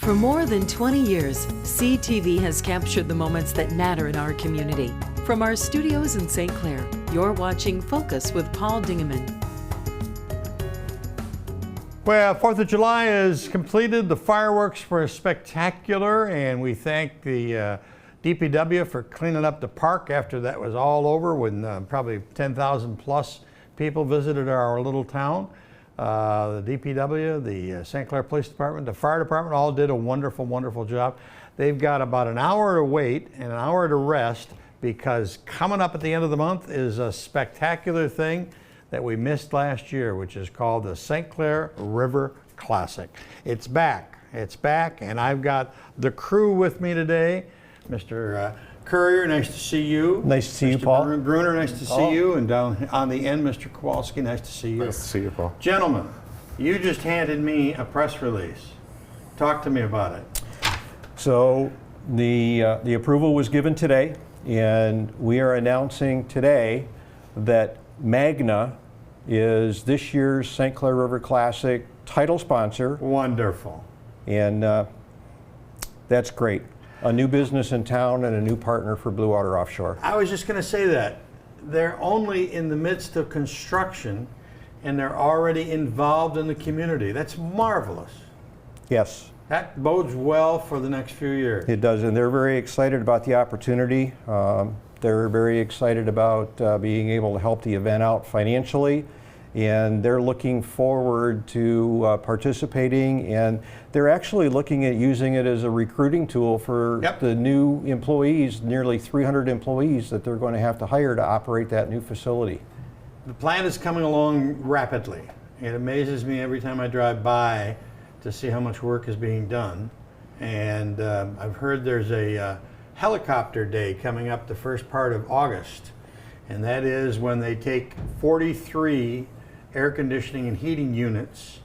For more than 20 years, CTV has captured the moments that matter in our community. From our studios in St. Clair, you're watching Focus with Paul Dingeman. Well, 4th of July is completed. The fireworks were spectacular, and we thank the DPW for cleaning up the park after that was all over, when probably 10,000 plus people visited our little town. The DPW, the St. Clair Police Department, the Fire Department all did a wonderful, wonderful job. They've got about an hour to wait and an hour to rest, because coming up at the end of the month is a spectacular thing that we missed last year, which is called the St. Clair River Classic. It's back, and I've got the crew with me today. Mr. Courier, nice to see you. Nice to see you, Paul. Mr. Bruner, nice to see you. And down on the end, Mr. Kowalski, nice to see you. Nice to see you, Paul. Gentlemen, you just handed me a press release. Talk to me about it. So the approval was given today, and we are announcing today that Magna is this year's St. Clair River Classic title sponsor. Wonderful. And that's great. A new business in town and a new partner for Blue Water Offshore. I was just going to say that. They're only in the midst of construction, and they're already involved in the community. That's marvelous. Yes. That bodes well for the next few years. It does, and they're very excited about the opportunity. They're very excited about being able to help the event out financially, and they're looking forward to participating, and they're actually looking at using it as a recruiting tool for the new employees, nearly 300 employees that they're going to have to hire to operate that new facility. The plan is coming along rapidly. It amazes me every time I drive by to see how much work is being done. And I've heard there's a helicopter day coming up the first part of August. And that is when they take 43 air conditioning and heating units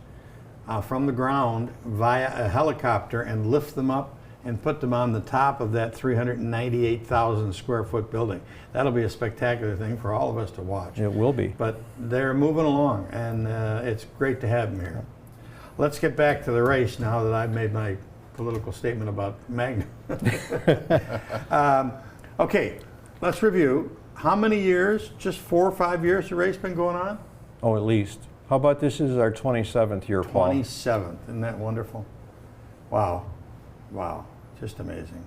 from the ground via a helicopter and lift them up and put them on the top of that 398,000 square foot building. That'll be a spectacular thing for all of us to watch. It will be. But they're moving along, and it's great to have them here. Let's get back to the race now that I've made my political statement about Magna. Okay, let's review. How many years, just 4 or 5 years, the race been going on? Oh, at least. How about this is our 27th year, Paul? 27th, isn't that wonderful? Wow, wow, just amazing.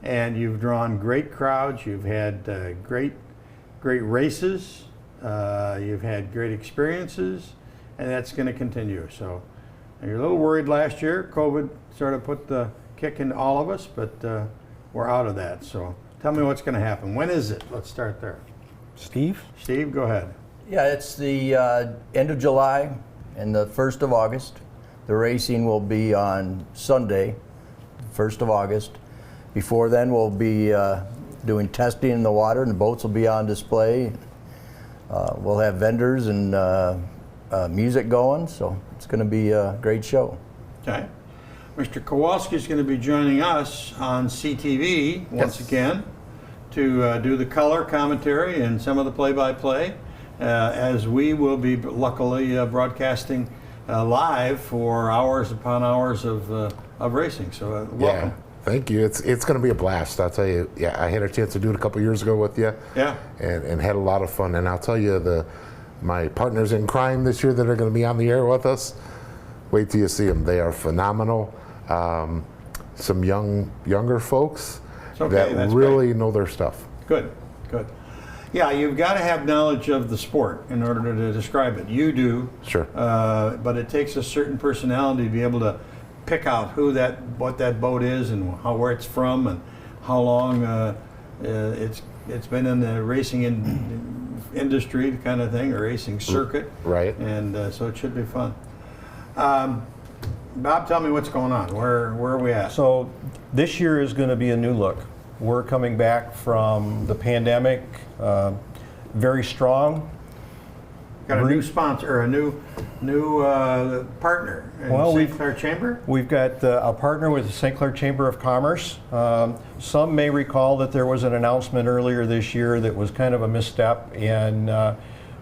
And you've drawn great crowds, you've had great races, you've had great experiences, and that's going to continue. So you're a little worried last year. COVID sort of put the kick into all of us, but we're out of that. So tell me what's going to happen. When is it? Let's start there. Steve? Steve, go ahead. Yeah, it's the end of July and the 1st of August. The racing will be on Sunday, 1st of August. Before then, we'll be doing testing in the water, and the boats will be on display. We'll have vendors and music going, so it's going to be a great show. Okay. Mr. Kowalski is going to be joining us on CTV once again to do the color commentary and some of the play-by-play, as we will be luckily broadcasting live for hours upon hours of racing. So welcome. Yeah, thank you. It's going to be a blast. I'll tell you. Yeah, I had a chance to do it a couple years ago with you. Yeah. And had a lot of fun. And I'll tell you, my partners in crime this year that are going to be on the air with us, wait till you see them. They are phenomenal. Some younger folks that really know their stuff. Good, good. Yeah, you've got to have knowledge of the sport in order to describe it. You do. Sure. But it takes a certain personality to be able to pick out what that boat is and where it's from and how long it's been in the racing industry kind of thing, or racing circuit. Right. And so it should be fun. Bob, tell me what's going on. Where are we at? So this year is going to be a new look. We're coming back from the pandemic very strong. Got a new sponsor, or a new partner in St. Clair Chamber? We've got a partner with the St. Clair Chamber of Commerce. Some may recall that there was an announcement earlier this year that was kind of a misstep, and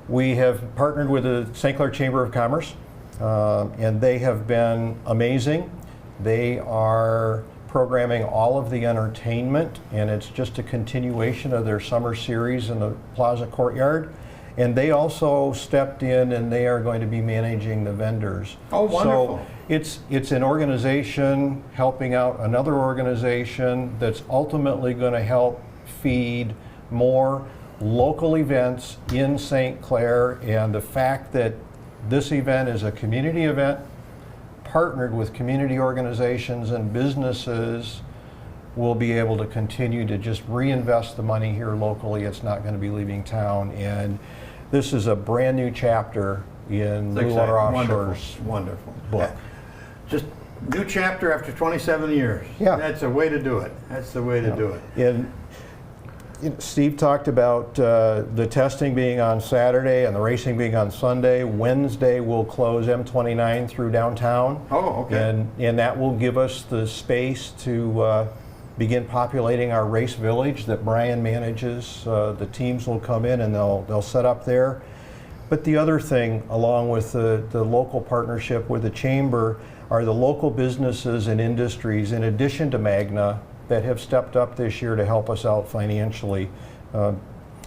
we have partnered with the St. Clair Chamber of Commerce, and they have been amazing. They are programming all of the entertainment, and it's just a continuation of their summer series in the Plaza Courtyard. And they also stepped in, and they are going to be managing the vendors. Oh, wonderful. So it's an organization helping out another organization that's ultimately going to help feed more local events in St. Clair. And the fact that this event is a community event partnered with community organizations and businesses will be able to continue to just reinvest the money here locally. It's not going to be leaving town. And this is a brand new chapter in Blue Water Offshore's Wonderful. book. Just new chapter after 27 years. Yeah. That's a way to do it. That's the way to do it. And Steve talked about the testing being on Saturday and the racing being on Sunday. Wednesday we'll close M29 through downtown. Oh, okay. And that will give us the space to begin populating our race village that Brian manages. The teams will come in and they'll set up there. But the other thing, along with the local partnership with the Chamber, are the local businesses and industries, in addition to Magna, that have stepped up this year to help us out financially.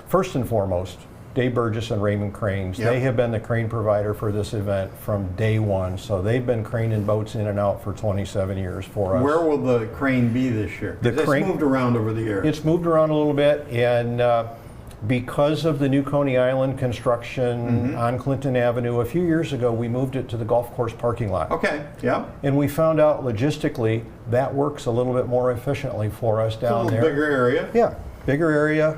First and foremost, Dave Burgess and Raymond Cranes. Yep. They have been the crane provider for this event from day one. So they've been craning boats in and out for 27 years for us. Where will the crane be this year? 'Cause The crane- it's moved around over the years. It's moved around a little bit, and because of the new Coney Island construction on Clinton Avenue, a few years ago we moved it to the golf course parking lot. Okay, yeah. And we found out logistically that works a little bit more efficiently for us It's a down little there. bigger area. Yeah, bigger area,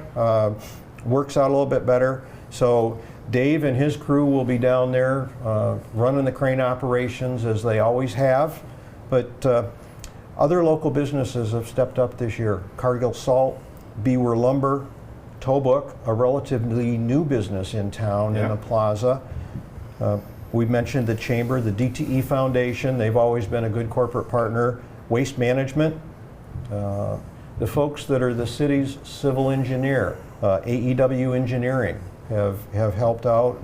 works out a little bit better. So Dave and his crew will be down there running the crane operations as they always have. But other local businesses have stepped up this year. Cargill Salt, Beaver Lumber, Tobook, a relatively new business in town in Yeah. the plaza. We mentioned the Chamber, the DTE Foundation, they've always been a good corporate partner. Waste Management, the folks that are the city's civil engineer, AEW Engineering, have helped out.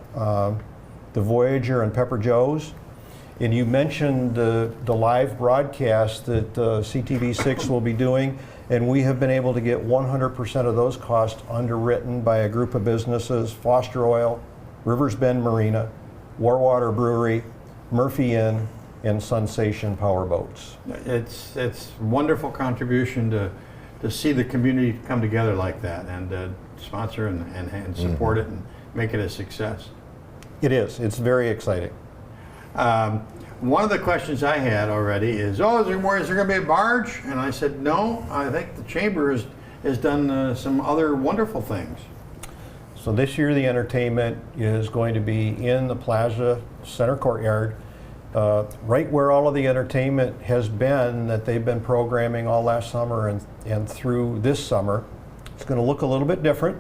The Voyager and Pepper Joe's. And you mentioned the live broadcast that CTV6 will be doing, and we have been able to get 100% of those costs underwritten by a group of businesses: Foster Oil, Rivers Bend Marina, Warwater Brewery, Murphy Inn, and Sensation Powerboats. It's wonderful contribution to see the community come together like that and sponsor and support it and make it a success. It is. It's very exciting. One of the questions I had already is there going to be a barge? And I said, no, I think the Chamber has done some other wonderful things. So this year the entertainment is going to be in the Plaza Center Courtyard, right where all of the entertainment has been that they've been programming all last summer and through this summer. It's going to look a little bit different.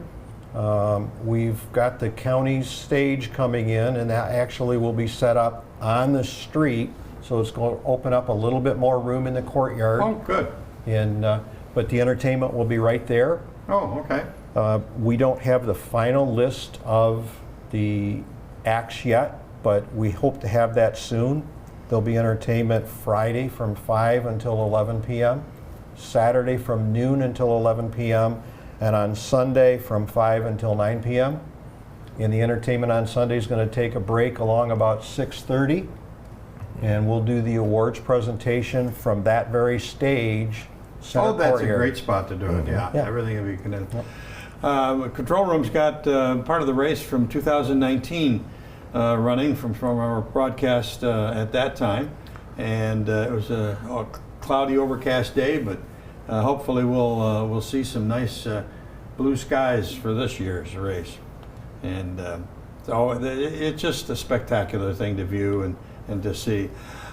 We've got the county's stage coming in, and that actually will be set up on the street, so it's going to open up a little bit more room in the courtyard. Oh, good. And but the entertainment will be right there. Oh, okay. We don't have the final list of the acts yet, but we hope to have that soon. There'll be entertainment Friday from 5 until 11 p.m., Saturday from noon until 11 p.m., and on Sunday from 5 until 9 p.m. And the entertainment on Sunday is going to take a break along about 6:30, and we'll do the awards presentation from that very stage. Center That's courtyard. a great spot to do it, yeah. Yeah. Everything will be connected. Control Room's got part of the race from 2019 running from our broadcast at that time. And it was a cloudy, overcast day, but hopefully we'll see some nice blue skies for this year's race. And so it's just a spectacular thing to view and to see.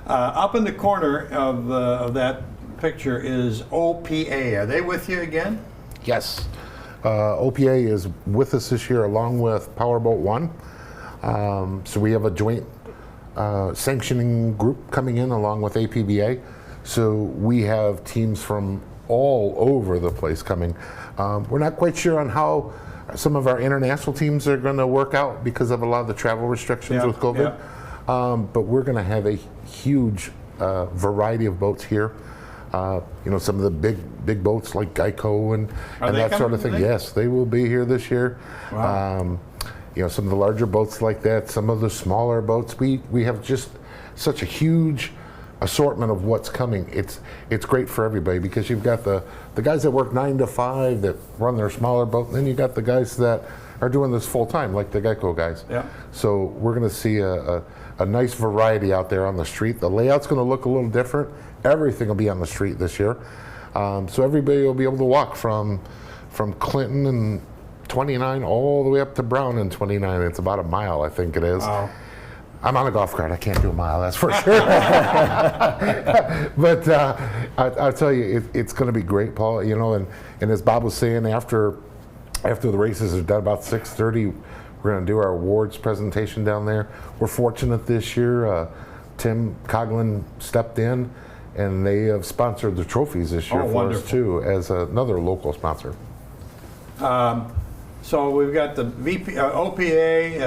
Up in the corner of that picture is OPA. Are they with you again? Yes. OPA is with us this year along with Powerboat One. So we have a joint sanctioning group coming in along with APBA. So we have teams from all over the place coming. We're not quite sure on how some of our international teams are going to work out because of a lot of the travel restrictions with COVID. But we're going to have a huge variety of boats here. Some of the big boats like Geico and that sort of thing. Yes, they will be here this year. Wow. Some of the larger boats like that, some of the smaller boats. We have just such a huge assortment of what's coming. It's great for everybody because you've got the guys that work 9 to 5 that run their smaller boat, and then you got the guys that are doing this full time, like the Geico guys. Yeah. So we're going to see a nice variety out there on the street. The layout's going to look a little different. Everything will be on the street this year, so everybody will be able to walk from Clinton and 29 all the way up to Brown and 29. It's about a mile, I think it is. Wow. I'm on a golf cart. I can't do a mile, that's for sure. But I'll tell you, it's going to be great, Paul. And as Bob was saying, after the races are done about 6:30, we're going to do our awards presentation down there. We're fortunate this year. Tim Coughlin stepped in, and they have sponsored the trophies this year for us too, as another local sponsor. So we've got the OPA,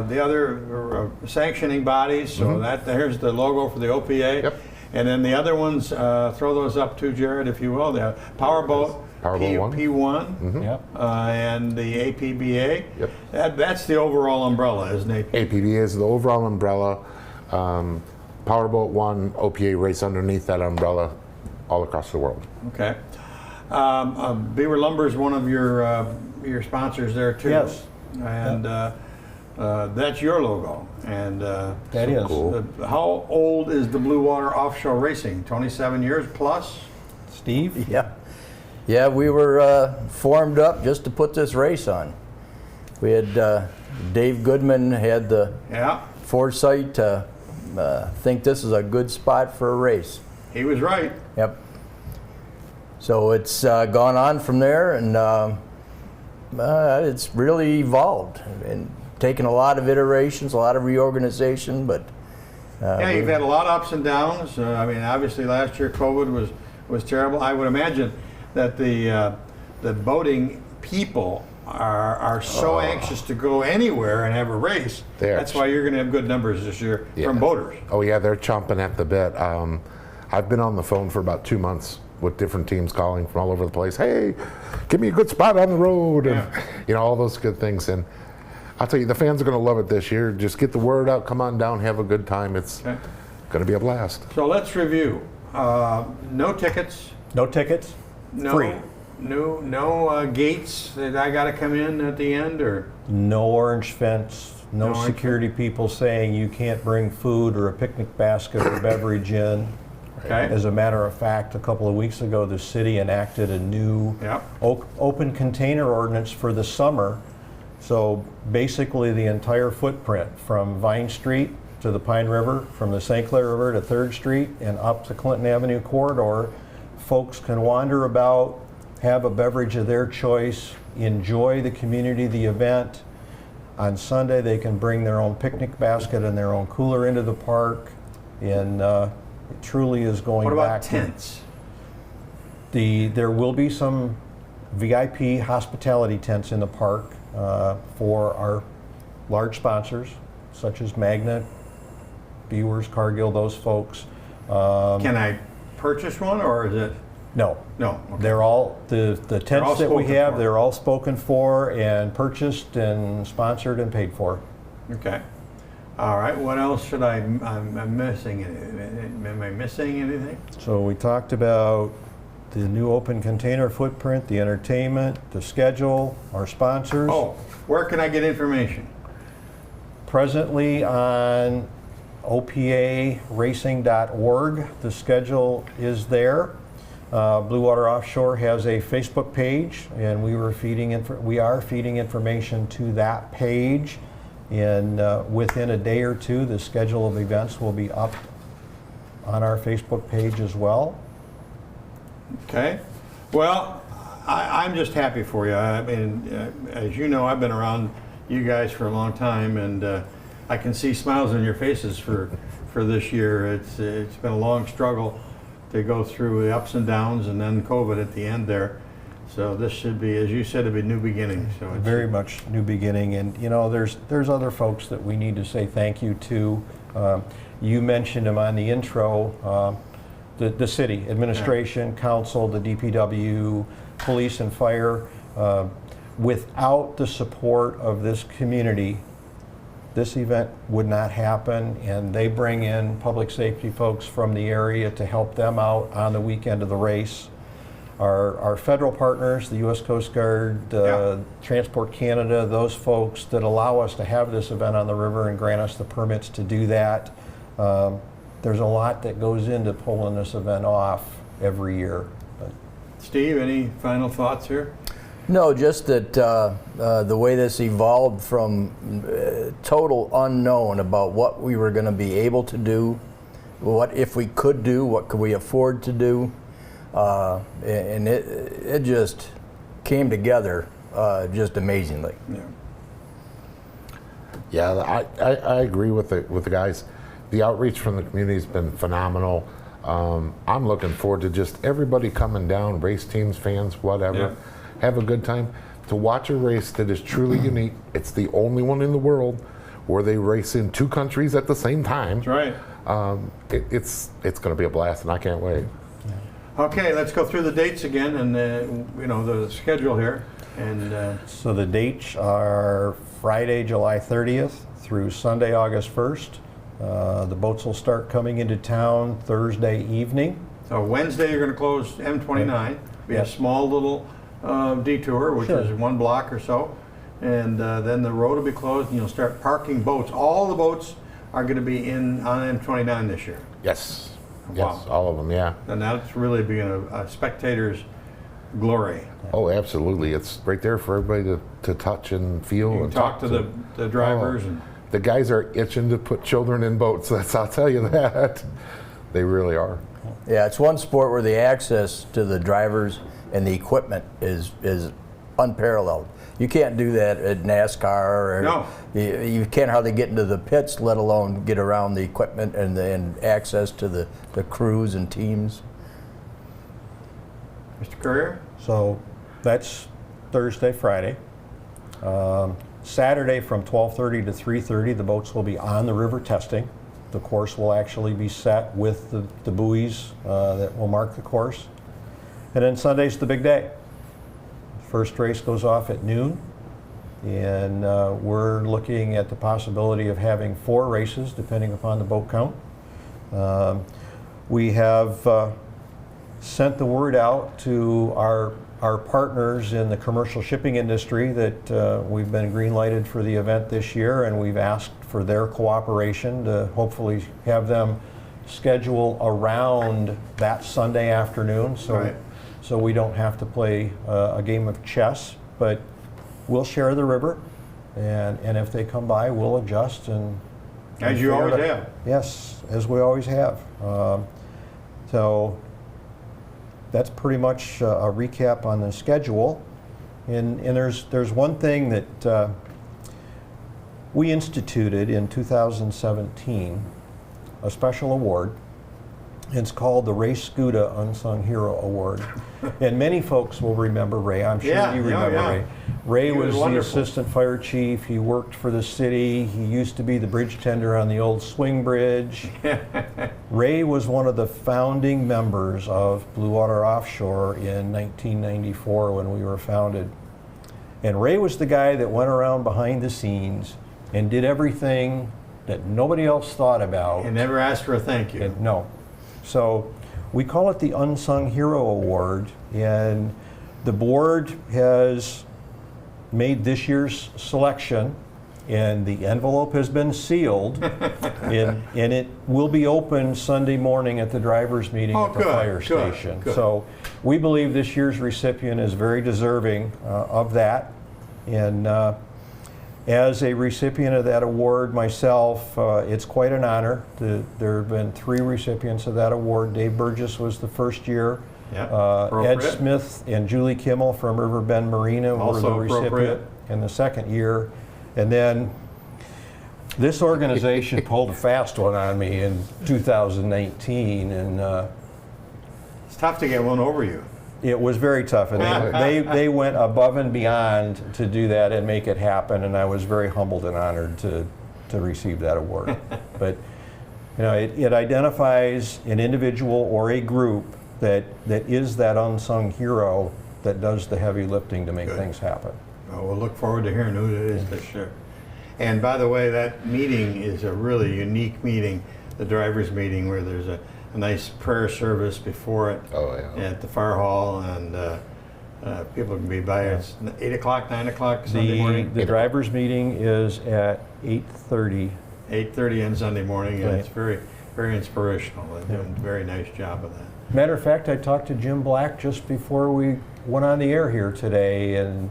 the other sanctioning bodies. So here's the logo for the OPA. Yep. And then the other ones, throw those up too, Jared, if you will. The Powerboat P1, Yep. and the APBA. Yep. That's the overall umbrella, isn't it? APBA is the overall umbrella. Powerboat 1, OPA race underneath that umbrella all across the world. Okay. Beaver Lumber is one of your sponsors there too. Yes. And that's your logo. And That is. Cool. how old is the Blue Water Offshore Racing? 27 years plus? Steve? Yeah, we were formed up just to put this race on. We had Dave Goodman had the Yeah, foresight to think this is a good spot for a race. he was right. Yep. So it's gone on from there, and it's really evolved and taken a lot of iterations, a lot of reorganization, but Yeah, you've had a lot of ups and downs. I mean, obviously last year COVID was terrible. I would imagine that the boating people are so anxious to go anywhere and have a race. They are. That's why you're going to have good numbers this year Yeah. from boaters. Oh yeah, they're chomping at the bit. I've been on the phone for about 2 months with different teams calling from all over the place. Hey, give me a good spot on the road, and all those good things. And I'll tell you, the fans are going to love it this year. Just get the word out. Come on down, have a good time. It's Okay. going to be a blast. So let's review. No tickets. No tickets? No, Free. No gates that I got to come in at the end, or No orange fence, no No orange security people saying you can't bring food or a picnic basket or beverage in. okay. As a matter of fact, a couple of weeks ago, the city enacted a new Yep. open container ordinance for the summer. So basically the entire footprint from Vine Street to the Pine River, from the St. Clair River to 3rd Street and up the Clinton Avenue corridor, folks can wander about, have a beverage of their choice, enjoy the community, the event. On Sunday, they can bring their own picnic basket and their own cooler into the park, and it truly is going What back about tents? there will be some VIP hospitality tents in the park for our large sponsors, such as Magna, Bewers, Cargill, those folks. Can I purchase one, or is it? No, No. Okay. they're all, the all tents that we spoken have, for. they're all spoken for and purchased and sponsored and paid for. Okay. All right. What else should I'm missing? Am I missing anything? So we talked about the new open container footprint, the entertainment, the schedule, our sponsors. Oh, where can I get information? Presently on oparacing.org, the schedule is there. Blue Water Offshore has a Facebook page, and we are feeding information to that page. And within a day or two, the schedule of events will be up on our Facebook page as well. Okay. Well, I'm just happy for you. I mean, as you know, I've been around you guys for a long time, and I can see smiles on your faces for this year. It's been a long struggle to go through the ups and downs, and then COVID at the end there. So this should be, as you said, a new beginning. So it's Very much new beginning, and there's other folks that we need to say thank you to. You mentioned them on the intro. The city administration, council, the DPW, police and fire. Without the support of this community, this event would not happen, and they bring in public safety folks from the area to help them out on the weekend of the race. Our federal partners, the U.S. Coast Guard, Transport Canada, those folks that allow us to have this event on the river and grant us the permits to do that. There's a lot that goes into pulling this event off every year. Steve, any final thoughts here? No, just that the way this evolved from total unknown about what we were going to be able to do, what if we could do, what could we afford to do, and it just came together just amazingly. Yeah, I agree with the guys. The outreach from the community has been phenomenal. I'm looking forward to just everybody coming down, race teams, fans, whatever. Have a good time. To watch a race that is truly unique. It's the only one in the world where they race in 2 countries at the same time. That's right. It's going to be a blast, and I can't wait. Okay, let's go through the dates again and the schedule here. And So the dates are Friday, July 30th through Sunday, August 1st. The boats will start coming into town Thursday evening. so Wednesday you're going to close M29. Be a small little detour, which is 1 block or so, and then the road will be closed, and you'll start parking boats. All the boats are going to be on M29 this year, Yes. Wow. Yes, all of them, yeah. and that's really being a spectator's glory. Oh, absolutely. It's right there for everybody to touch and feel You can and talk to the drivers, Oh, and the guys are itching to put children in boats. I'll tell you that. They really are. Yeah, it's one sport where the access to the drivers and the equipment is unparalleled. You can't do that at NASCAR, or No. you can't hardly get into the pits, let alone get around the equipment and access to the crews and teams. Mr. Courier? So that's Thursday, Friday. Saturday from 12:30 to 3:30, the boats will be on the river testing. The course will actually be set with the buoys that will mark the course. And then Sunday's the big day. First race goes off at noon, and we're looking at the possibility of having 4 races depending upon the boat count. We have sent the word out to our partners in the commercial shipping industry that we've been green-lighted for the event this year, and we've asked for their cooperation to hopefully have them schedule around that Sunday afternoon, so we don't have to play a game of chess, but we'll share the river, and if they come by, we'll adjust and As you always have. Yes, as we always have. So that's pretty much a recap on the schedule. And there's one thing that we instituted in 2017, a special award. It's called the Ray Skuda Unsung Hero Award. And many folks will remember Ray. I'm sure you remember Ray. Ray He was was the wonderful. assistant fire chief. He worked for the city. He used to be the bridge tender on the old swing bridge. Ray was one of the founding members of Blue Water Offshore in 1994 when we were founded. And Ray was the guy that went around behind the scenes and did everything that nobody else thought about. And never asked for a thank you. And no. So we call it the Unsung Hero Award, and the board has made this year's selection, and the envelope has been sealed, and it will be open Sunday morning at the driver's meeting at the fire station. Good. So we believe this year's recipient is very deserving of that, and as a recipient of that award myself, it's quite an honor. There have been 3 recipients of that award. Dave Burgess was the first year. Ed Smith and Julie Kimmel from Riverbend Marina were the recipient in the second year. And then this organization pulled a fast one on me in 2019. And It's tough to get one over you. it was very tough, and they went above and beyond to do that and make it happen, and I was very humbled and honored to receive that award. But It identifies an individual or a group that is that unsung hero that does the heavy lifting to make things happen. Well, we'll look forward to hearing who it is this year. And by the way, that meeting is a really unique meeting, the drivers' meeting, where there's a nice prayer service before it at the fire hall, and people can be by. It's 8 o'clock, 9 o'clock Sunday morning. The drivers' meeting is at 8:30. 8:30 on Sunday morning, and it's very, very inspirational. They've done a very nice job of that. Matter of fact, I talked to Jim Black just before we went on the air here today, and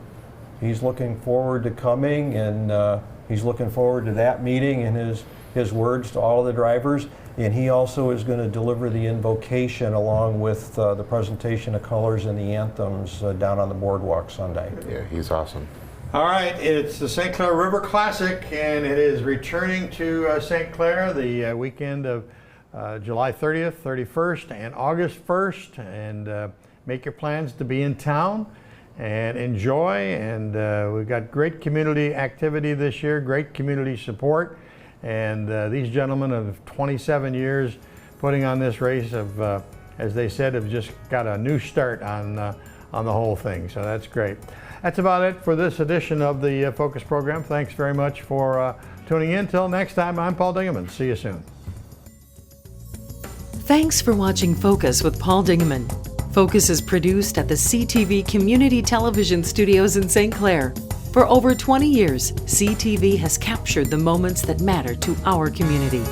he's looking forward to coming, and he's looking forward to that meeting and his words to all of the drivers. And he also is going to deliver the invocation along with the presentation of colors and the anthems down on the boardwalk Sunday. Yeah, he's awesome. All right, it's the St. Clair River Classic, and it is returning to St. Clair the weekend of July 30th, 31st, and August 1st. And make your plans to be in town and enjoy. And we've got great community activity this year, great community support. And these gentlemen of 27 years putting on this race have, as they said, have just got a new start on the whole thing. So that's great. That's about it for this edition of the Focus program. Thanks very much for tuning in. Till next time, I'm Paul Dingeman. See you soon. Thanks for watching Focus with Paul Dingeman. Focus is produced at the CTV Community Television Studios in St. Clair. For over 20 years, CTV has captured the moments that matter to our community.